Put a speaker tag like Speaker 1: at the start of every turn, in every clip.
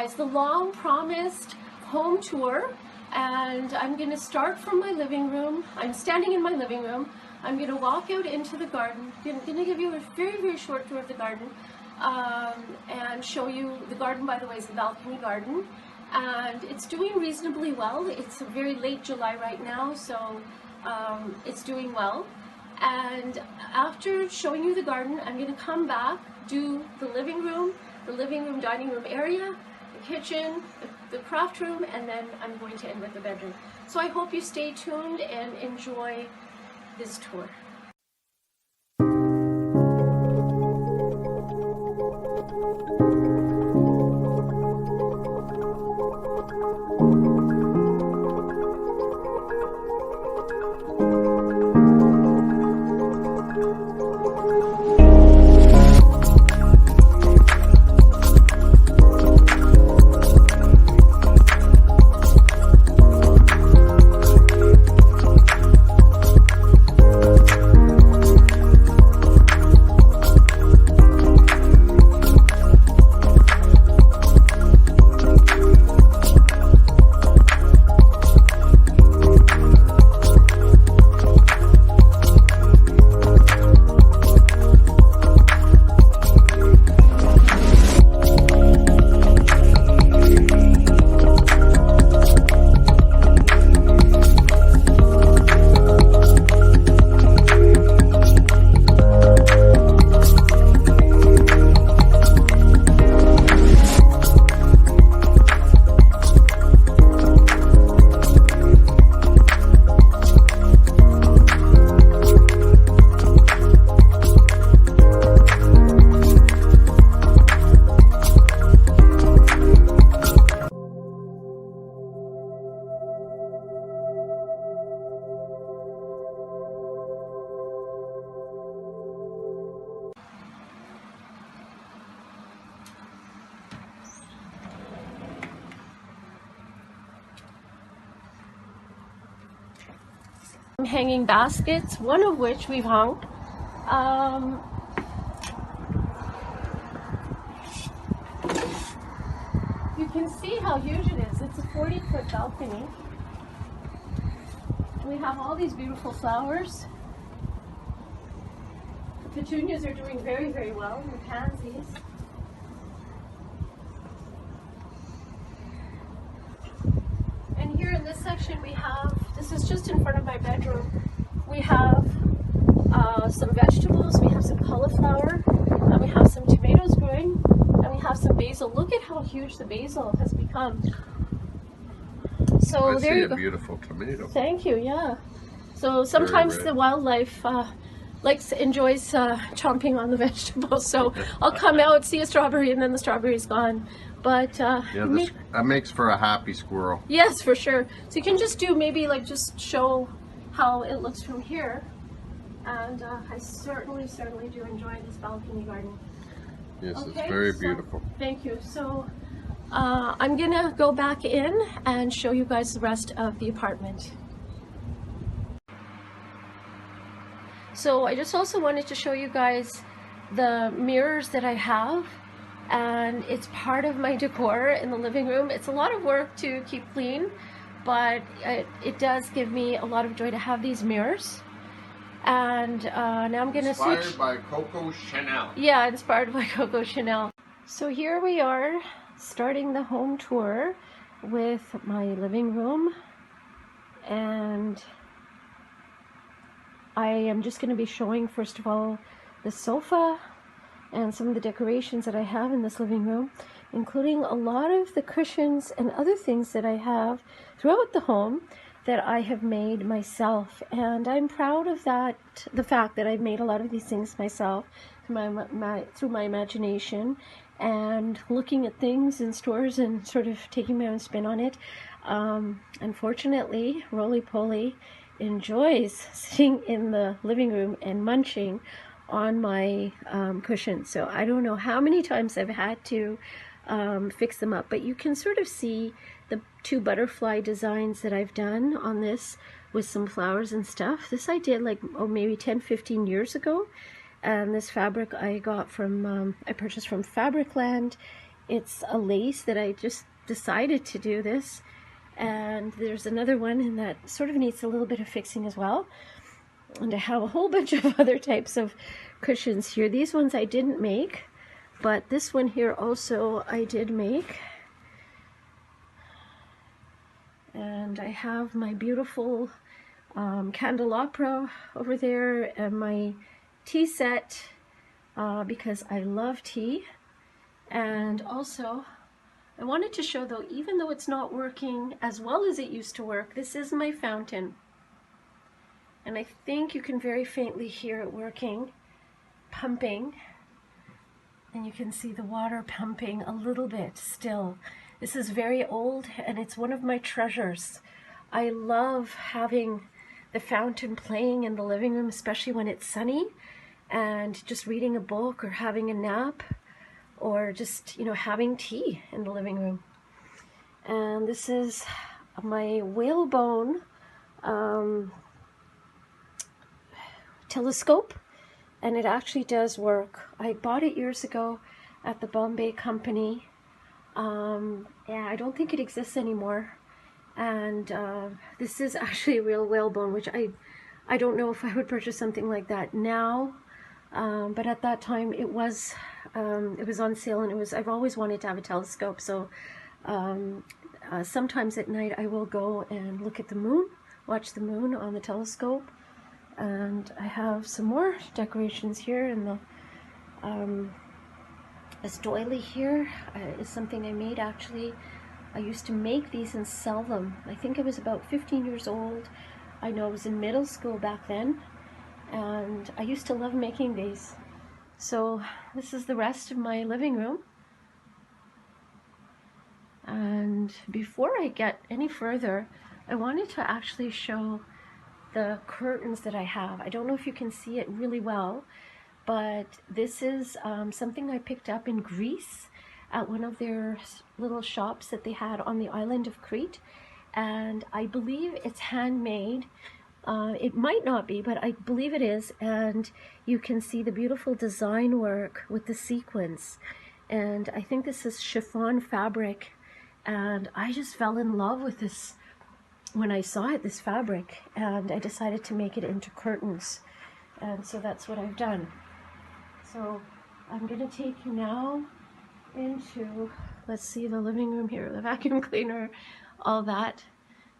Speaker 1: guys, the long promised home tour, and I'm going to start from my living room. I'm standing in my living room. I'm going to walk out into the garden. I'm going to give you a very, very short tour of the garden and show you the garden, by the way, is a balcony garden, and it's doing reasonably well. It's a very late July right now, so it's doing well. And after showing you the garden, I'm going to come back, do the living room dining room area, the kitchen, the craft room, and then I'm going to end with the bedroom. So I hope you stay tuned and enjoy this tour. Hanging baskets, one of which we've hung. You can see how huge it is. It's a 40-foot balcony. We have all these beautiful flowers. The petunias are doing very, very well, and the pansies. And here in this section we have, this is just in front of my bedroom, we have some vegetables, we have some cauliflower, and we have some tomatoes growing, and we have some basil. Look at how huge the basil has become. So there you go.
Speaker 2: Beautiful tomato.
Speaker 1: Thank you, yeah. So sometimes the wildlife enjoys chomping on the vegetables, so I'll come out, see a strawberry, and then the strawberry's gone. But
Speaker 2: that makes for a happy squirrel.
Speaker 1: Yes, for sure. So you can just do maybe just show how it looks from here. And I certainly do enjoy this balcony garden.
Speaker 2: Yes, okay, it's very beautiful.
Speaker 1: Thank you. So I'm gonna go back in and show you guys the rest of the apartment. So I just also wanted to show you guys the mirrors that I have, and it's part of my decor in the living room. It's a lot of work to keep clean, but it does give me a lot of joy to have these mirrors. And now I'm gonna switch.
Speaker 2: Inspired by Coco Chanel.
Speaker 1: Yeah, inspired by Coco Chanel. So here we are, starting the home tour with my living room, and I am just going to be showing, first of all, the sofa and some of the decorations that I have in this living room, including a lot of the cushions and other things that I have throughout the home that I have made myself. And I'm proud of that, the fact that I've made a lot of these things myself through my imagination and looking at things in stores and sort of taking my own spin on it. Unfortunately, Roly Poly enjoys sitting in the living room and munching on my cushions. So I don't know how many times I've had to fix them up, but you can sort of see the two butterfly designs that I've done on this with some flowers and stuff. This I did maybe 10-15 years ago, and this fabric I got from I purchased from Fabricland it's a lace that I just decided to do this. And there's another one and that sort of needs a little bit of fixing as well. And I have a whole bunch of other types of cushions here. These ones I didn't make, but this one here also I did make. And I have my beautiful candelabra over there and my tea set because I love tea. And also I wanted to show, though, even though it's not working as well as it used to work, this is my fountain. And I think you can very faintly hear it working, pumping. And you can see the water pumping a little bit still. This is very old and it's one of my treasures. I love having the fountain playing in the living room, especially when it's sunny, and just reading a book or having a nap, or just, you know, having tea in the living room. And this is my whalebone telescope, and it actually does work. I bought it years ago at the Bombay Company. Yeah, I don't think it exists anymore. And this is actually a real whalebone, which I don't know if I would purchase something like that now. But at that time it was on sale, and I've always wanted to have a telescope. So sometimes at night I will go and look at the moon, watch the moon on the telescope. And I have some more decorations here, and this doily here is something I made actually. I used to make these and sell them. I think I was about 15 years old. I know I was in middle school back then, and I used to love making these. So this is the rest of my living room. And before I get any further, I wanted to actually show the curtains that I have. I don't know if you can see it really well, but this is something I picked up in Greece at one of their little shops that they had on the island of Crete. And I believe it's handmade. It might not be, but I believe it is. And you can see the beautiful design work with the sequins. And I think this is chiffon fabric. And I just fell in love with this when I saw it, this fabric. And I decided to make it into curtains. And so that's what I've done. So I'm going to take you now into, let's see, the living room here, the vacuum cleaner, all that.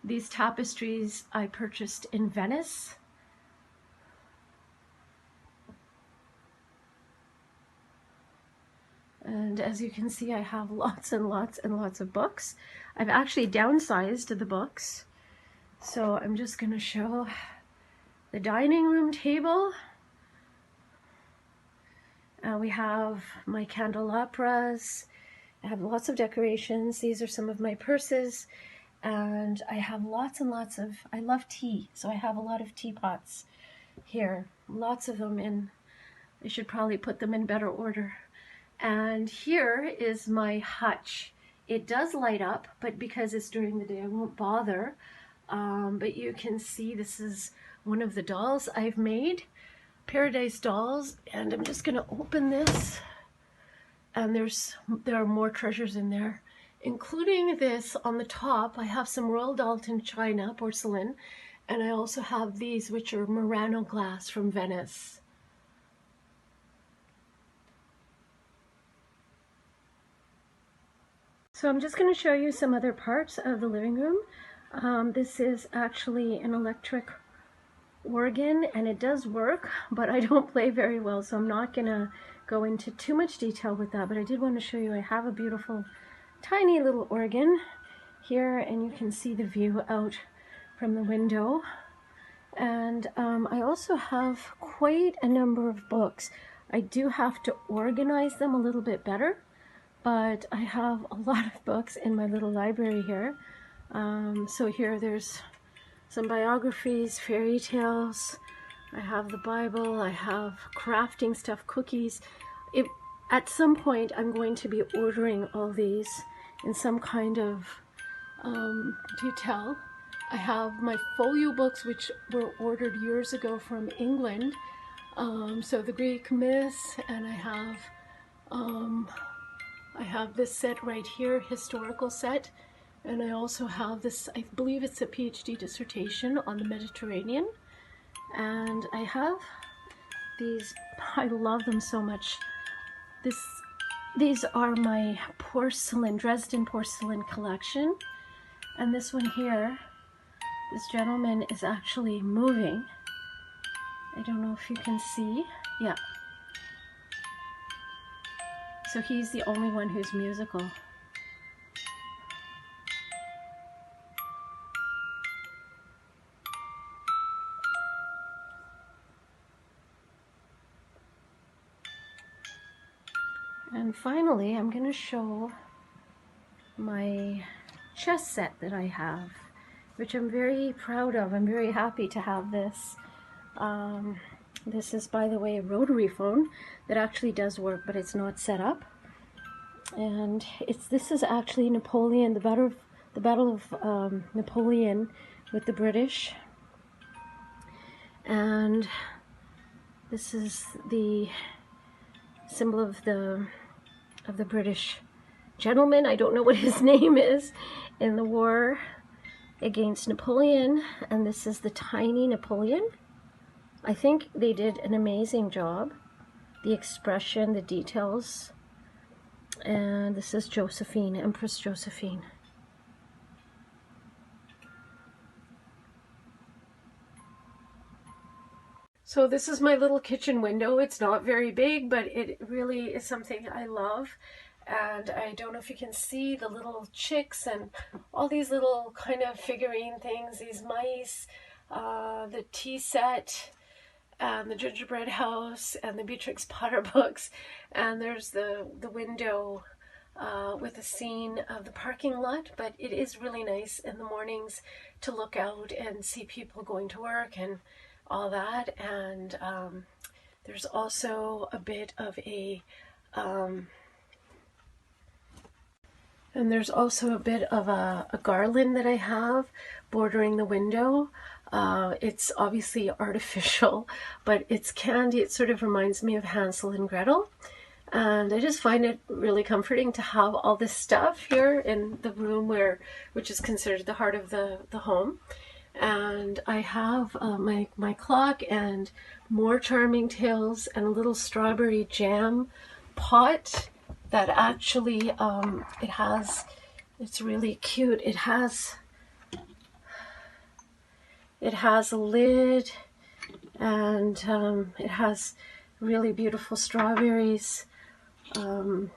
Speaker 1: These tapestries I purchased in Venice. And as you can see, I have lots and lots and lots of books. I've actually downsized the books. So I'm just going to show the dining room table. We have my candelabras. I have lots of decorations. These are some of my purses. And I have lots and lots of, I love tea, so I have a lot of teapots here. Lots of them, and I should probably put them in better order. And here is my hutch. It does light up, but because it's during the day, I won't bother. But you can see this is one of the dolls I've made. Paradise dolls, and I'm just going to open this, and there are more treasures in there, including this on the top. I have some Royal Doulton china, porcelain, and I also have these, which are Murano glass from Venice. So I'm just going to show you some other parts of the living room. This is actually an electric organ, and it does work, but I don't play very well, so I'm not gonna go into too much detail with that. But I did want to show you I have a beautiful tiny little organ here, and you can see the view out from the window. And I also have quite a number of books. I do have to organize them a little bit better, but I have a lot of books in my little library here. So here there's some biographies, fairy tales. I have the Bible. I have crafting stuff, cookies. At some point, I'm going to be ordering all these in some kind of detail. I have my folio books, which were ordered years ago from England. So the Greek myths, and I have I have this set right here, historical set, and I also have this, I believe it's a PhD dissertation on the Mediterranean, and I have these, I love them so much. These are my porcelain, Dresden porcelain collection, and this one here, this gentleman is actually moving. I don't know if you can see, yeah. So he's the only one who's musical. And finally, I'm going to show my chess set that I have, which I'm very proud of. I'm very happy to have this. This is, by the way, a rotary phone that actually does work, but it's not set up. And this is actually Napoleon, the Battle of Napoleon with the British. And this is the symbol of the British gentleman. I don't know what his name is, in the war against Napoleon. And this is the tiny Napoleon. I think they did an amazing job. The expression, the details. And this is Josephine, Empress Josephine. So this is my little kitchen window. It's not very big, but it really is something I love. And I don't know if you can see the little chicks and all these little kind of figurine things, these mice, the tea set, and the gingerbread house, and the Beatrix Potter books. And there's the window with a scene of the parking lot. But it is really nice in the mornings to look out and see people going to work and all that. And there's also a bit of a garland that I have bordering the window. It's obviously artificial, but it's candy. It sort of reminds me of Hansel and Gretel. And I just find it really comforting to have all this stuff here in the room which is considered the heart of the home. And I have my clock and more charming tales and a little strawberry jam pot that actually it's really cute. It has a lid, and it has really beautiful strawberries. The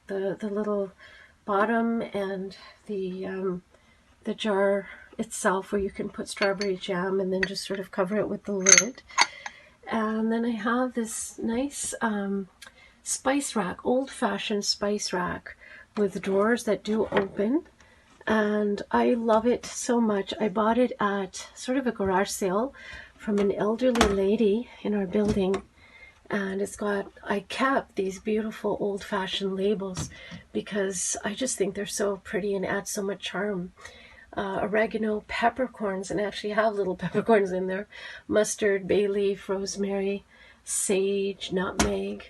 Speaker 1: little bottom and the jar itself where you can put strawberry jam and then just sort of cover it with the lid. And then I have this nice spice rack, old-fashioned spice rack with drawers that do open, and I love it so much. I bought it at sort of a garage sale from an elderly lady in our building, and I kept these beautiful old-fashioned labels because I just think they're so pretty and add so much charm. Oregano, peppercorns, and I actually have little peppercorns in there, mustard, bay leaf, rosemary, sage, nutmeg,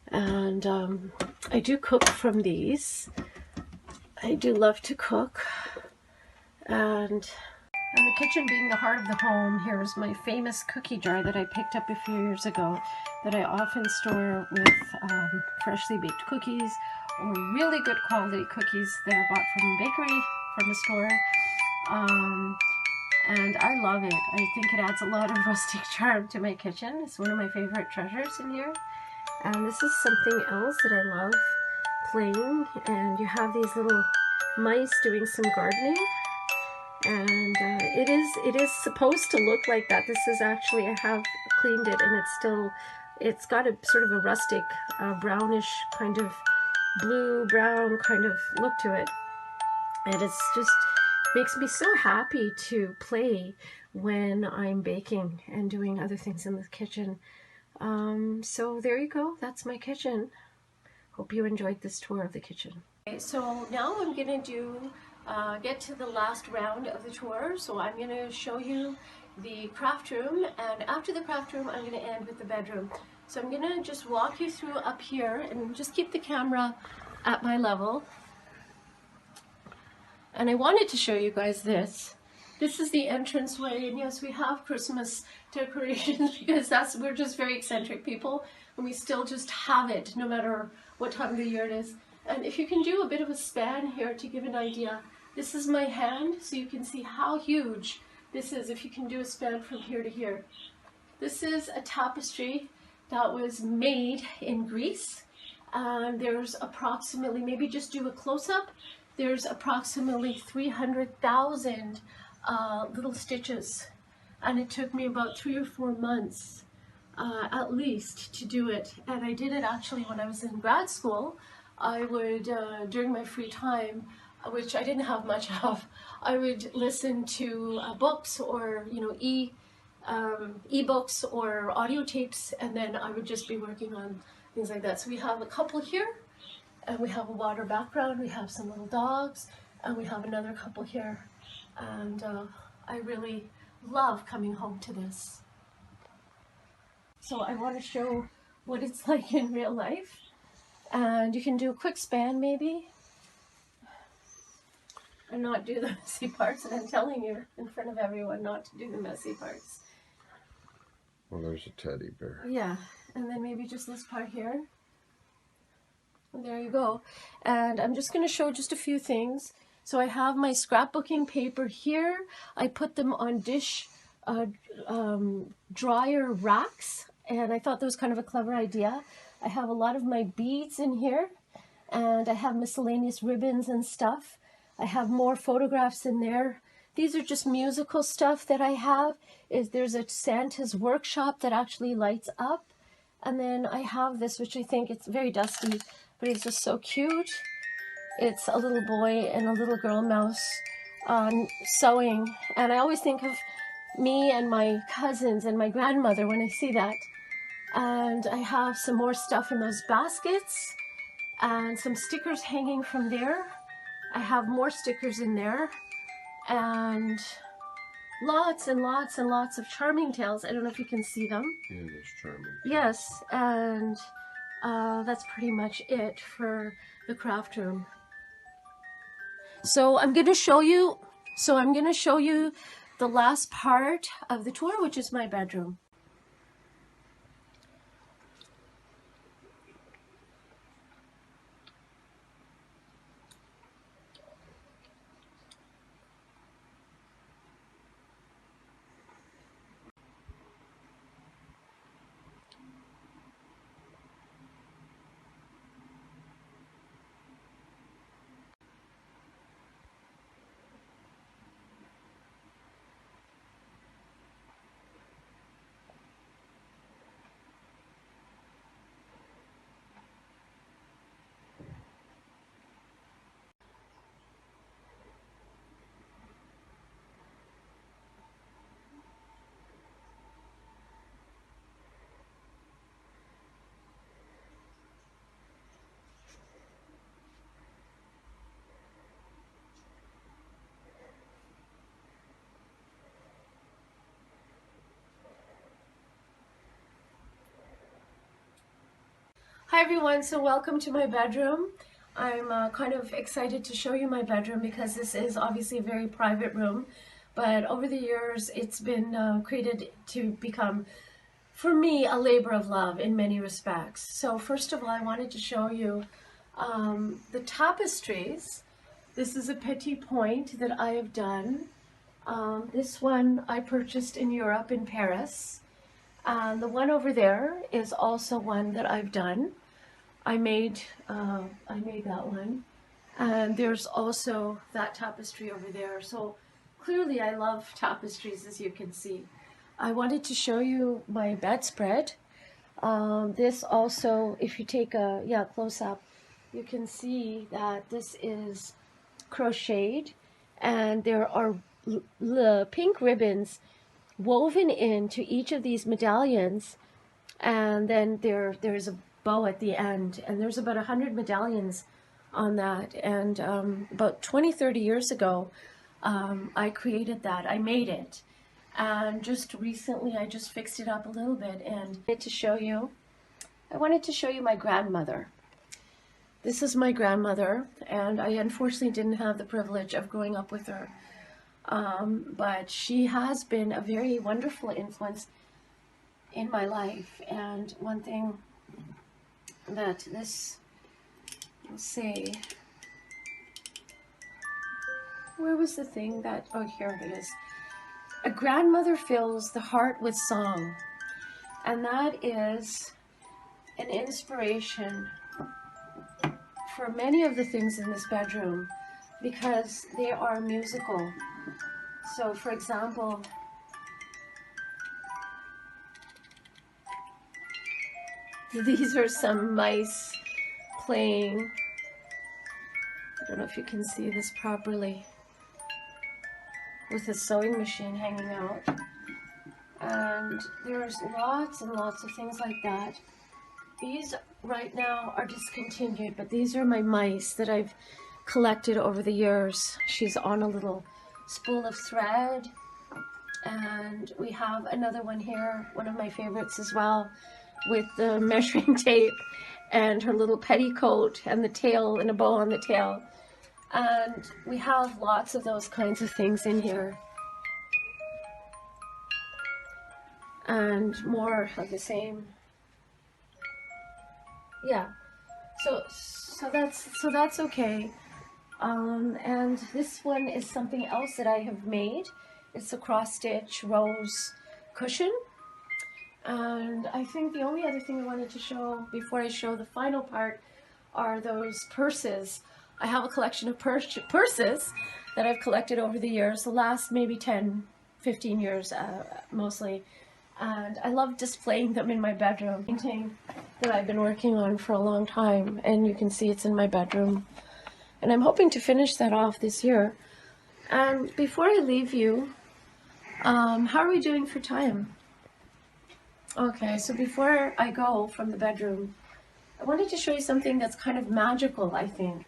Speaker 1: and I do cook from these. I do love to cook, and the kitchen being the heart of the home, here's my famous cookie jar that I picked up a few years ago that I often store with freshly baked cookies or really good quality cookies that are bought from a bakery, from a store. And I love it. I think it adds a lot of rustic charm to my kitchen. It's one of my favorite treasures in here. And this is something else that I love playing. And you have these little mice doing some gardening. And it is supposed to look like that. This is actually, I have cleaned it, and it's got a sort of a rustic, brownish kind of blue-brown kind of look to it. And it's just makes me so happy to play when I'm baking and doing other things in the kitchen. So there you go. That's my kitchen. Hope you enjoyed this tour of the kitchen. Okay, so now I'm going to get to the last round of the tour. So I'm going to show you the craft room, and after the craft room I'm going to end with the bedroom. So I'm going to just walk you through up here and just keep the camera at my level. And I wanted to show you guys this. This is the entranceway, and yes, we have Christmas decorations because we're just very eccentric people, and we still just have it no matter what time of the year it is. And if you can do a bit of a span here to give an idea, this is my hand, so you can see how huge this is if you can do a span from here to here. This is a tapestry that was made in Greece. There's approximately, maybe just do a close-up, there's approximately 300,000 little stitches, and it took me about 3 or 4 months at least to do it. And I did it actually when I was in grad school. I would, during my free time, which I didn't have much of, I would listen to books or, you know, e-books or audio tapes, and then I would just be working on things like that. So we have a couple here, and we have a water background, we have some little dogs, and we have another couple here. And I really love coming home to this. So I want to show what it's like in real life. And you can do a quick span maybe, and not do the messy parts. And I'm telling you in front of everyone not to do the messy parts.
Speaker 2: Well, there's a teddy bear.
Speaker 1: Yeah, and then maybe just this part here. And there you go. And I'm just going to show just a few things. So I have my scrapbooking paper here. I put them on dish dryer racks, and I thought that was kind of a clever idea. I have a lot of my beads in here, and I have miscellaneous ribbons and stuff. I have more photographs in there. These are just musical stuff that I have. There's a Santa's workshop that actually lights up. And then I have this, which I think it's very dusty, but it's just so cute. It's a little boy and a little girl mouse sewing. And I always think of me and my cousins and my grandmother when I see that. And I have some more stuff in those baskets and some stickers hanging from there. I have more stickers in there, and lots and lots and lots of charming tales. I don't know if you can see them.
Speaker 2: Yeah, there's charming.
Speaker 1: Yes, and that's pretty much it for the craft room. So I'm going to show you the last part of the tour, which is my bedroom. Hi everyone, so welcome to my bedroom. I'm kind of excited to show you my bedroom because this is obviously a very private room, but over the years it's been created to become, for me, a labor of love in many respects. So first of all, I wanted to show you the tapestries. This is a petit point that I have done. This one I purchased in Europe, in Paris. And the one over there is also one that I've done. I made that one, and there's also that tapestry over there. So clearly I love tapestries, as you can see. I wanted to show you my bedspread. This also, if you take a close-up, you can see that this is crocheted, and there are pink ribbons woven into each of these medallions, and then there's a bow at the end, and there's about 100 medallions on that. And about 20-30 years ago, I created that. I made it, and just recently I just fixed it up a little bit. And I wanted to show you my grandmother. This is my grandmother, and I unfortunately didn't have the privilege of growing up with her. But she has been a very wonderful influence in my life. And one thing that this will say, where was the thing that, oh, here it is. A grandmother fills the heart with song. And that is an inspiration for many of the things in this bedroom because they are musical. So, for example, these are some mice playing. I don't know if you can see this properly, with a sewing machine hanging out. And there's lots and lots of things like that. These right now are discontinued, but these are my mice that I've collected over the years. She's on a little spool of thread, and we have another one here, one of my favorites as well, with the measuring tape and her little petticoat and the tail and a bow on the tail. And we have lots of those kinds of things in here. And more of the same. Yeah. So that's okay. And this one is something else that I have made. It's a cross-stitch rose cushion. And I think the only other thing I wanted to show before I show the final part are those purses. I have a collection of purses that I've collected over the years, the last maybe 10, 15 years mostly. And I love displaying them in my bedroom. Painting that I've been working on for a long time, and you can see it's in my bedroom. And I'm hoping to finish that off this year. And before I leave you, how are we doing for time? Okay, so before I go from the bedroom, I wanted to show you something that's kind of magical, I think.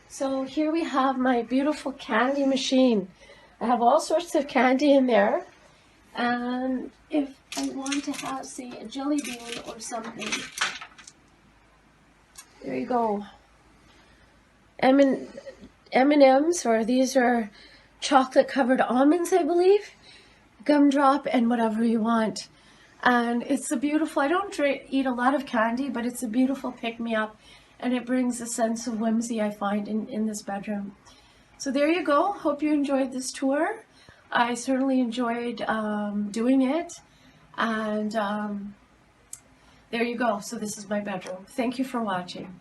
Speaker 1: So here we have my beautiful candy machine. I have all sorts of candy in there. And if I want to have, say, a jelly bean or something, there you go. M&Ms, or these are chocolate-covered almonds, I believe. Gumdrop and whatever you want. And it's a beautiful, I don't eat a lot of candy, but it's a beautiful pick-me-up. And it brings a sense of whimsy, I find, in this bedroom. So there you go. Hope you enjoyed this tour. I certainly enjoyed doing it. And there you go. So this is my bedroom. Thank you for watching.